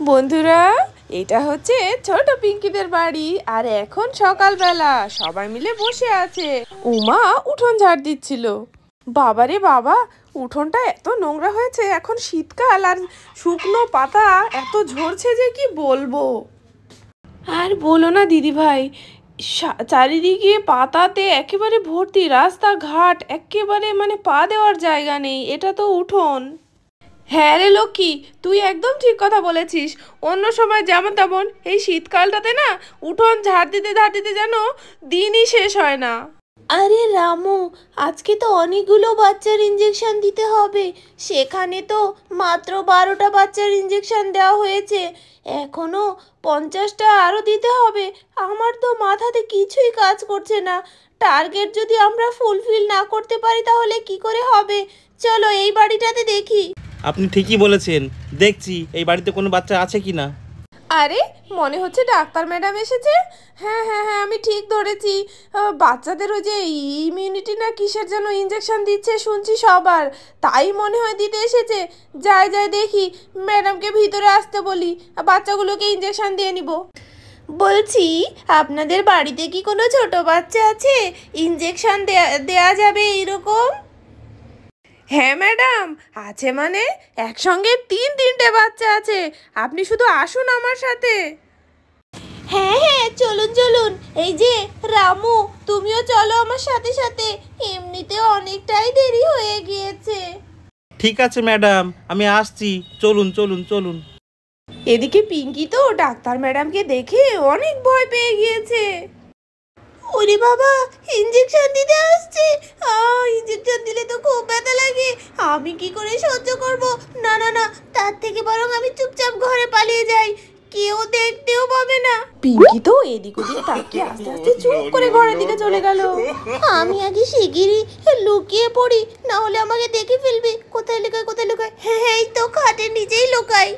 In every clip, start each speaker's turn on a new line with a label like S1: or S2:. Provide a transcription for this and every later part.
S1: বন্ধুরা, এটা হচ্ছে ছোট পিঙ্কিদের বাড়ি। আর এখন সকালবেলা সবাই মিলে বসে আছে। উমা উঠোন ঝাড় দিচ্ছিল। বাবারে বাবা, উঠোনটা এত নোংরা হয়েছে। এখন শীতকাল আর শুকনো পাতা এত ঝরছে যে কি বলবো। আর বলো না দিদি ভাই, চারিদিকে পাতাতে একেবারে ভর্তি, রাস্তাঘাট একেবারে মানে পা দেওয়ার জায়গা নেই। এটা তো উঠোন। হ্যাঁ রে লক্ষ্মী, তুই একদম ঠিক কথা বলেছিস। অন্য সময় যেমন তেমন, এই শীতকালটাতে না উঠোন ঝাড় দিতে যেন দিনই শেষ হয় না।
S2: আরে রামু, আজকে তো অনেকগুলো বাচ্চার ইঞ্জেকশন দিতে হবে। সেখানে তো মাত্র 12টা বাচ্চার ইঞ্জেকশন দেওয়া হয়েছে, এখনো 50টা আরও দিতে হবে। আমার তো মাথাতে কিছুই কাজ করছে না। টার্গেট যদি আমরা ফুলফিল না করতে পারি তাহলে কি করে হবে? চলো এই বাড়িটাতে দেখি।
S3: আপনি ঠিকই বলেছেন, দেখছি এই বাড়িতে কোনো বাচ্চা আছে কি না।
S1: আরে মনে হচ্ছে ডাক্তার ম্যাডাম এসেছে। হ্যাঁ হ্যাঁ হ্যাঁ, আমি ঠিক ধরেছি। বাচ্চাদের ওই যে ইমিউনিটি না কিসের যেন ইঞ্জেকশন দিচ্ছে শুনছি সবার, তাই মনে হয় দিতে এসেছে। যাই দেখি, ম্যাডামকে ভিতরে আসতে বলি, বাচ্চাগুলোকে ইঞ্জেকশন দিয়ে নিব।
S2: বলছি, আপনাদের বাড়িতে কি কোনো ছোট বাচ্চা আছে ইঞ্জেকশন দেয়া যাবে এইরকম?
S1: হ্যাঁ ম্যাডাম, আছে। মানে একসঙ্গে তিনটে বাচ্চা আছে। আপনি শুধু আসুন আমার সাথে।
S2: হ্যাঁ হ্যাঁ, চলুন চলুন। এই যে রামু, তুমিও চলো আমার সাথে সাথে। এমনিতে অনেকটাই দেরি হয়ে গিয়েছে।
S3: ঠিক আছে ম্যাডাম, আমি আসছি। চলুন চলুন চলুন।
S1: এদিকে পিঙ্কি তো ডাক্তার ম্যাডামকে দেখে অনেক ভয় পেয়ে গিয়েছে।
S2: ওরে বাবা, ইঞ্জেকশন দিতে আসছে। ইঞ্জেকশন দিলে তো খুব ব্যথা লাগে। আমি কি করে সহ্য করব? না না না, তার থেকে বরং আমি চুপচাপ ঘরে পালিয়ে যাই, কেউ দেখতেও পাবে না।
S1: পিঙ্কি তো এদিক ওদিক তাকিয়ে আস্তে আস্তে চুপ করে ঘরের দিকে চলে গেল।
S2: আমি আগে শিগগিরই লুকিয়ে পড়ি, না হলে আমাকে দেখে ফেলবে। কোথায় লুকাই কোথায় লুকাই? হ্যাঁ হ্যাঁ, এই তো খাটের নিচেই লুকাই।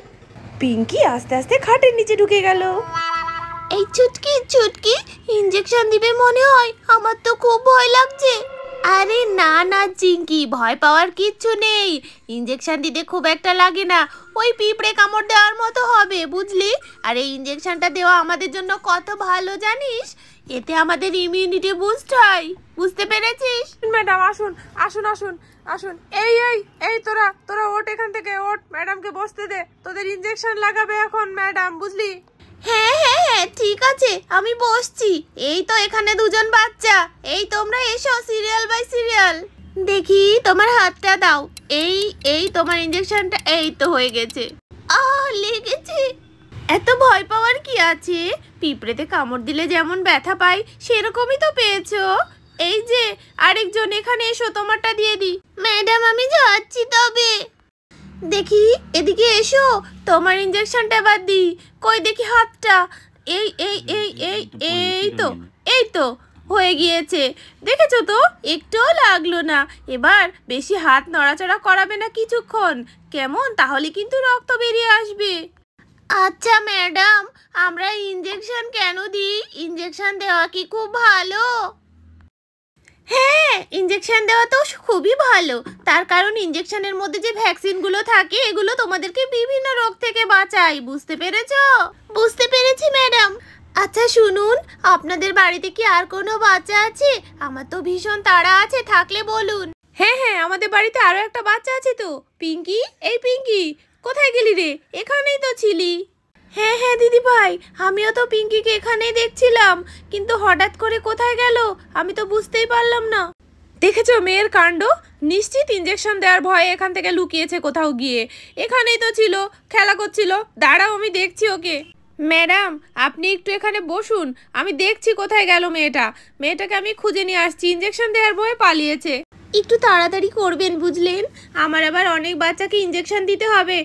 S1: পিঙ্কি আস্তে আস্তে খাটের নিচে ঢুকে গেল।
S2: এই চুটকি চুটকি, ইঞ্জেকশন দিবে মনে হয়। আমার তো খুব ভয় লাগছে। আরে না না চিঙ্কি, ভয় পাওয়ার কিচ্ছু নেই। ইঞ্জেকশন দিতে খুব একটা লাগে না, ওই পিঁপড়ে কামড় দেওয়ার মতো হবে, বুঝলি? আর এই ইঞ্জেকশনটা দেওয়া আমাদের জন্য কত ভালো জানিস? এতে আমাদের ইমিউনিটি বুস্ট হয়, বুঝতে পেরেছিস?
S1: ম্যাডাম আসুন আসুন আসুন আসুন। এই এই এই তোরা তোরা ওঠ এখান থেকে, ওঠ। ম্যাডামকে বসতে দে, তোদের ইঞ্জেকশন লাগাবে এখন ম্যাডাম, বুঝলি?
S2: হ্যাঁ হ্যাঁ হ্যাঁ, ঠিক আছে, আমি বসছি। এই তো এখানে দুজন বাচ্চা। এই তোমরা এসো সিরিয়াল বাই সিরিয়াল। দেখি তোমার হাতটা দাও। এই এই তোমার ইঞ্জেকশনটা এই তো হয়ে গেছে। লেগেছে। এত ভয় পাওয়ার কি আছে? পিঁপড়েতে কামড় দিলে যেমন ব্যথা পাই সেরকমই তো পেয়েছো। এই যে আরেকজন, এখানে এসো, তোমারটা দিয়ে দি। ম্যাডাম আমি যাচ্ছি তবে। দেখি এদিকে এসো, তোমার ইঞ্জেকশনটা এবার দি। কই দেখি হাতটা। এই এই এই এই এই তো হয়ে গিয়েছে। দেখেছো তো, একটুও লাগলো না। এবার বেশি হাত নড়াচড়া করাবে না কিছুক্ষণ, কেমন? তাহলে কিন্তু রক্ত বেরিয়ে আসবে। আচ্ছা ম্যাডাম, আমরা ইঞ্জেকশন কেন দিই? ইঞ্জেকশন দেওয়া কি খুব ভালো? হ্যাঁ, ইঞ্জেকশন দেওয়া তো খুবই ভালো। তার কারণ ইঞ্জেকশনের মধ্যে যে ভ্যাকসিনগুলো থাকে এগুলো তোমাদেরকে বিভিন্ন রোগ থেকে বাঁচায়, বুঝতে পেরেছো? বুঝতে পেরেছি ম্যাডাম। আচ্ছা শুনুন, আপনাদের বাড়িতে কি আর কোনো বাচ্চা আছে? আমার তো ভীষণ তাড়া আছে, থাকলে বলুন।
S1: হ্যাঁ হ্যাঁ, আমাদের বাড়িতে আরো একটা বাচ্চা আছে তো। পিঙ্কি, এই পিঙ্কি, কোথায় গেলি রে? এখানেই তো ছিলি। হ্যাঁ হ্যাঁ দিদি ভাই, আমিও তো পিঙ্কিকে এখানেই দেখছিলাম, কিন্তু হঠাৎ করে কোথায় গেল আমি তো বুঝতেই পারলাম না। দেখেছো মেয়ের কাণ্ড? নিশ্চিত ইঞ্জেকশন দেওয়ার ভয়ে এখান থেকে লুকিয়েছে কোথাও গিয়ে। এখানেই তো ছিল, খেলা করছিল। দাঁড়াও, আমি দেখছি ওকে। ম্যাডাম আপনি একটু এখানে বসুন, আমি দেখছি কোথায় গেল মেয়েটা। মেয়েটাকে আমি খুঁজে নিয়ে আসছি। ইঞ্জেকশন দেওয়ার ভয়ে পালিয়েছে।
S2: একটু তাড়াতাড়ি করবেন, বুঝলেন?
S1: আমার আবার অনেক বাচ্চাকে ইঞ্জেকশন দিতে হবে,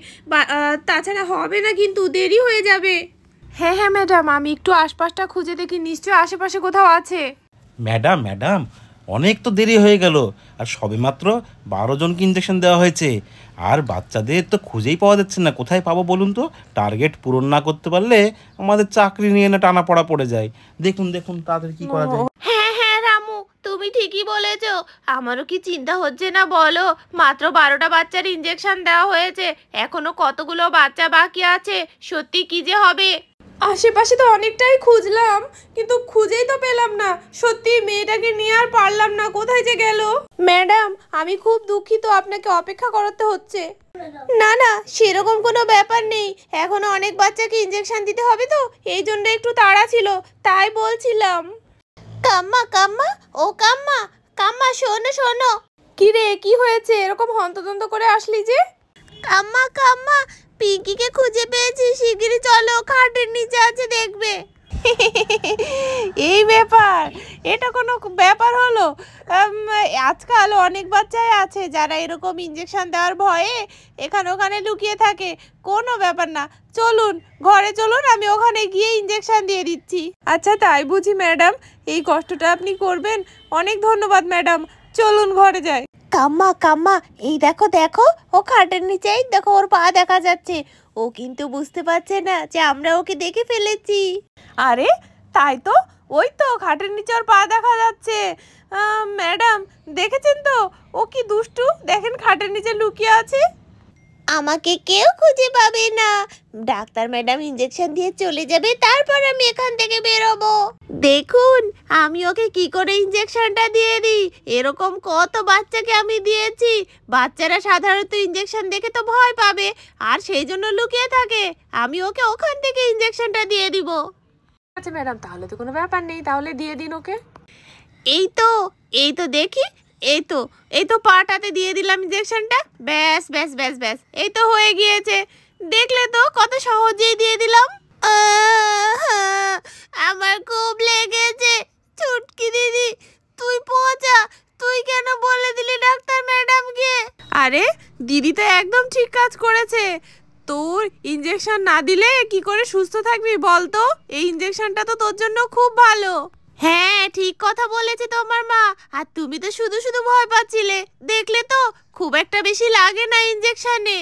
S1: তাছাড়া হবে না, কিন্তু দেরি হয়ে যাবে। হ্যাঁ হ্যাঁ ম্যাডাম, আমি একটু আশপাশটা খুঁজে দেখি, নিশ্চয়ই আশেপাশে কোথাও আছে।
S3: ম্যাডাম ম্যাডাম, অনেক তো দেরি হয়ে গেল। আর সবেমাত্র 12 জনকে ইঞ্জেকশন দেওয়া হয়েছে, আর বাচ্চাদের তো খুঁজেই পাওয়া যাচ্ছে না। কোথায় পাবো বলুন তো? টার্গেট পূরণ না করতে পারলে আমাদের চাকরি নিয়ে না টানা পড়া পড়ে যায়। দেখুন দেখুন তাদের কি করা যায়।
S2: হ্যাঁ হ্যাঁ রামু, তুমি ঠিকই বলেছো। আমারও কি চিন্তা হচ্ছে না বলো? মাত্র 12টা বাচ্চার ইঞ্জেকশন দেওয়া হয়েছে, এখনো কতগুলো বাচ্চা বাকি আছে। সত্যি কি যে হবে।
S1: আশেপাশে তো অনেকটাই খুঁজলাম, কিন্তু খুঁজেই তো পেলাম না। সত্যি মেয়েটাকে নিয়ে আর পারলাম না, কোথায় যে গেল। ম্যাডাম, আমি খুব দুঃখিত, আপনাকে অপেক্ষা করাতে হচ্ছে।
S2: না না, সেরকম কোনো ব্যাপার নেই। এখনো অনেক বাচ্চাকে ইঞ্জেকশন দিতে হবে তো, এই জন্য একটু তাড়া ছিল, তাই বলছিলাম। কাম্মা কাম্মা, ও কাম্মা, কাম্মা শোনো শোনো।
S1: কি রে, কি হয়েছে? এরকম হন্তদন্ত করে আসলি যে?
S2: কাম্মা কাম্মা, পিঙ্কিকে খুঁজে পেয়েছি, শিগগিরই চলো, খাটের নিচে আছে, দেখবে।
S1: এই ব্যাপার, এটা কোনো ব্যাপার হলো? আজকাল অনেক বাচ্চাই আছে যারা এরকম ইঞ্জেকশন দেওয়ার ভয়ে এখানে ওখানে লুকিয়ে থাকে। কোনো ব্যাপার না, চলুন ঘরে চলুন, আমি ওখানে গিয়ে ইঞ্জেকশন দিয়ে দিচ্ছি। আচ্ছা তাই বুঝি ম্যাডাম, এই কষ্টটা আপনি করবেন? অনেক ধন্যবাদ ম্যাডাম, চলুন ঘরে যাই।
S2: কাম্মা কাম্মা, এই দেখো দেখো, ও খাটের নিচেই দেখো, ওর পা দেখা যাচ্ছে। ও কিন্তু বুঝতে পারছে না যে আমরা ওকে দেখে ফেলেছি।
S1: আরে তাই তো, ওই তো খাটের নিচে ওর পা দেখা যাচ্ছে। ম্যাডাম দেখেছেন তো, ও কি দুষ্টু, দেখেন খাটের নিচে লুকিয়ে আছে।
S2: আমাকে কেউ খুঁজে পাবে না। ডাক্তার ম্যাডাম ইঞ্জেকশন দিয়ে চলে যাবে, তারপর আমি এখান থেকে বেরোবো। দেখুন আমি ওকে কি করে ইঞ্জেকশনটা দিয়ে দিই। এরকম কত বাচ্চাকে আমি দিয়েছি। বাচ্চারা সাধারণত ইঞ্জেকশন দেখে তো ভয় পাবে, আর সেই জন্য লুকিয়ে থাকে। আমি ওকে ওখান থেকে ইঞ্জেকশনটা দিয়ে দিব।
S1: আচ্ছা ম্যাডাম, তাহলে তো কোনো ব্যাপার নেই, তাহলে দিয়ে দিন ওকে।
S2: এই তো, এই তো দেখি, এই তো, এই তো পাটাতে দিয়ে দিলাম ইঞ্জেকশনটা। ব্যাস ব্যাস ব্যাস ব্যাস, এই তো হয়ে গিয়েছে। দেখলে তো কত সহজেই দিয়ে দিলাম। আমার খুব লেগেছে। চুটকি দিদি, তুই পচা, তুই কেন বলে দিলি ডাক্তার ম্যাডামকে?
S1: আরে দিদি তো একদম ঠিক কাজ করেছে। তোর ইঞ্জেকশন না দিলে কি করে সুস্থ থাকবি বল তো? এই ইঞ্জেকশনটা তো তোর জন্য খুব ভালো।
S2: হ্যাঁ ঠিক কথা বলেছে তোমার মা। আর তুমি তো শুধু শুধু ভয় পাচ্ছিলে, দেখলে তো খুব একটা বেশি লাগে না ইঞ্জেকশনে।